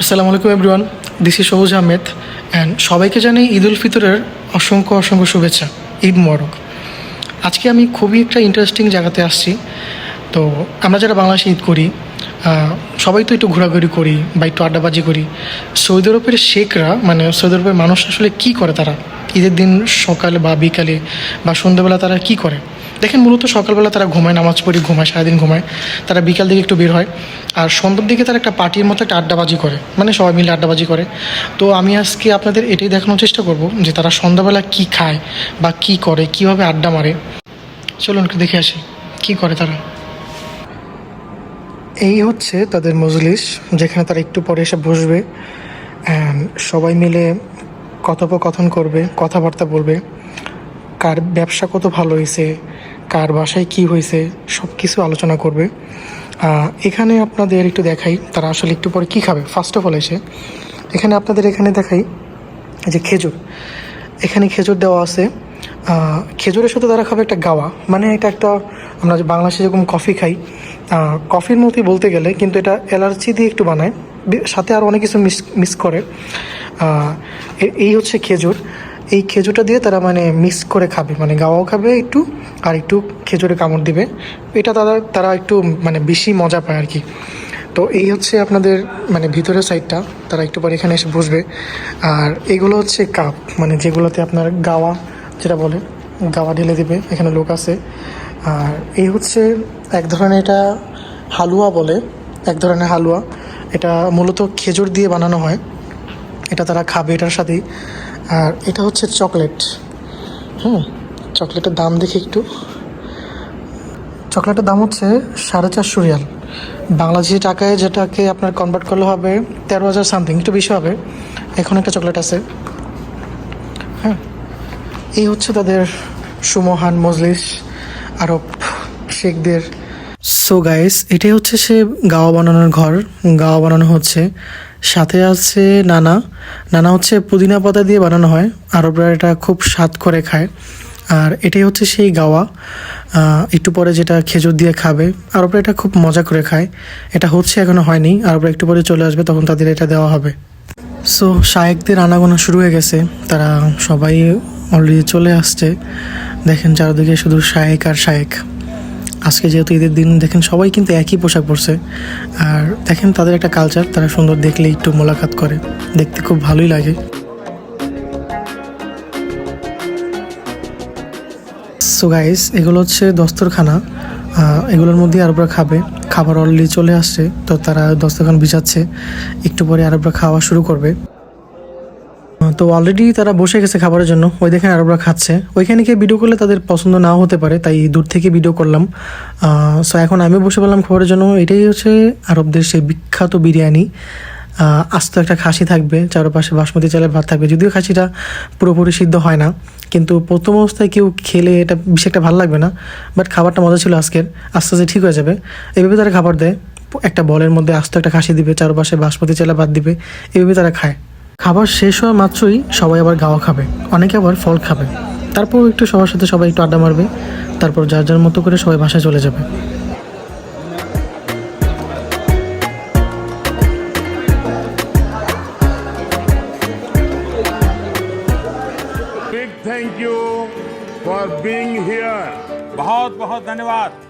আসসালামু আলাইকুম everyone, this is সবুজ আহমেদ অ্যান্ড সবাইকে জানাই ঈদ উল ফিতরের অসংখ্য অসংখ্য শুভেচ্ছা। ঈদ মোবারক। আজকে আমি খুবই একটা ইন্টারেস্টিং জায়গাতে আসছি। তো আমরা যারা বাংলাদেশে ঈদ করি সবাই তো একটু ঘোরাঘুরি করি বা একটু আড্ডাবাজি করি। সৌদি আরবের শেখরা মানে সৌদি আরবের মানুষ আসলে কী করে, তারা ঈদের দিন সকালে বা বিকালে বা সন্ধ্যাবেলা তারা কী করে দেখেন। মূলত সকালবেলা তারা ঘুমায়, নামাজ পড়ি, ঘুমায়, সারাদিন ঘুমায়। তারা বিকাল দিকে একটু বের হয়, আর সন্ধ্যার দিকে তারা একটা পার্টির মতো একটা আড্ডাবাজি করে, মানে সবাই মিলে আড্ডাবাজি করে। তো আমি আজকে আপনাদের এটাই দেখানোর চেষ্টা করব যে তারা সন্ধ্যাবেলা কী খায় বা কী করে, কীভাবে আড্ডা মারে। চলুন একটু দেখে আসি কী করে তারা। এই হচ্ছে তাদের মজলিস, যেখানে তারা একটু পরে এসে বসবে অ্যান্ড সবাই মিলে কথোপকথন করবে, কথাবার্তা বলবে, কার ব্যবসা কত ভালো হয়েছে, কার বাসায় কী হয়েছে, সব কিছু আলোচনা করবে। এখানে আপনাদের একটু দেখাই তারা আসলে একটু পরে কী খাবে। ফার্স্ট অফ অল এসে আপনাদের এখানে দেখাই যে খেজুর, এখানে খেজুর দেওয়া আছে। খেজুরের সাথে তারা খাবে একটা গাওয়া, মানে এটা একটা আমরা যে বাংলাদেশে যেরকম কফি খাই, কফির মতোই বলতে গেলে, কিন্তু এটা এলাচি দিয়ে একটু বানায়, সাথে আরও অনেক কিছু মিক্স করে। এই হচ্ছে খেজুর। এই খেজুরটা দিয়ে তারা মানে মিক্স করে খাবে, মানে গাওয়াও খাবে একটু, আর একটু খেজুরে কামড় দিবে। এটা তারা একটু মানে বেশি মজা পায় আর কি। তো এই হচ্ছে আপনাদের মানে ভিতরের সাইডটা, তারা একটু পরে এখানে এসে বসবে। আর এগুলো হচ্ছে কাপ, মানে যেগুলোতে আপনার গাওয়া যেটা বলে, গাওয়া ঢেলে দেবে, এখানে লোক আছে। আর এই হচ্ছে এক ধরনের, এটা হালুয়া বলে, এক ধরনের হালুয়া। এটা মূলত খেজুর দিয়ে বানানো হয়, এটা তারা খাবে এটার সাথেই। আর এটা হচ্ছে চকলেট। চকলেটের দাম দেখি একটু। চকলেটের দাম হচ্ছে 450 রিয়াল, বাংলাদেশি টাকায় যেটাকে আপনার কনভার্ট করলে হবে 13,000 সামথিং, একটু বেশি হবে। এখন একটা চকলেট আছে। এই হচ্ছে তাদের সুমহান মজলিস আরব শেখদের। সো গাইস, এটাই হচ্ছে সে গাওয়া বানানোর ঘর। গাওয়া বানানো হচ্ছে, সাথে আছে নানা হচ্ছে পুদিনা পাতা দিয়ে বানানো হয়। আরবরা এটা খুব স্বাদ করে খায়। আর এটাই হচ্ছে সেই গাওয়া, একটু পরে যেটা খেজুর দিয়ে খাবে। আরবরা এটা খুব মজা করে খায়। এটা হচ্ছে, এখনো হয়নি, আরবরা একটু পরে চলে আসবে, তখন তাদের এটা দেওয়া হবে। সো শায়েকদের আনাগোনা শুরু হয়ে গেছে, তারা সবাই অলরেডি চলে আসছে। দেখেন চারদিকে শুধু শায়েক আর শায়েক। আজকে যেহেতু ঈদের দিন, দেখেন সবাই কিন্তু একই পোশাক পরছে। আর দেখেন তাদের একটা কালচার, তারা সুন্দর দেখলে একটু মোলাকাত করে, দেখতে খুব ভালোই লাগে। সো গাইস, এগুলো হচ্ছে দস্তরখানা, এগুলোর মধ্যে আরবরা খাবে। খাবার অলরেডি চলে আসছে, তো তারা দস্তরখান বিছাচ্ছে, একটু পরে আরবরা খাওয়া শুরু করবে। তো অলরেডি তারা বসে গেছে খাবারের জন্য, ওই দেখেন আরবরা খাচ্ছে। ওইখানে গিয়ে ভিডিও করলে তাদের পছন্দ নাও হতে পারে, তাই দূর থেকে ভিডিও করলাম। সো এখন আমি বসে পড়লাম খাবারের জন্য। এটাই হচ্ছে আরবদের সেই বিখ্যাত বিরিয়ানি। আস্ত একটা খাসি থাকবে, চারপাশে বাসমতি চালের ভাত থাকবে। যদিও খাসিটা পুরোপুরি সিদ্ধ হয় না, কিন্তু প্রথম অবস্থায় কেউ খেলে এটা বেশি একটা ভালো লাগবে না, বাট খাবারটা মজা ছিল আজকের। আস্তে আস্তে ঠিক হয়ে যাবে। এভাবে তারা খাবার দেয়, একটা বলের মধ্যে আস্ত একটা খাসি দিবে, চারপাশে বাসমতি চালের ভাত দিবে, এভাবে তারা খায়। খাবার শেষ হওয়া মাত্রই সবাই আবার গাওয়া খাবে, অনেকে আবার ফল খাবে। তারপর একটু সবার সাথে সবাই একটু আড্ডা মারবে, তারপর যার যার মতো করে সবাই বাসায় চলে যাবে। Big thank you for being here. बहुत बहुत धन्यवाद।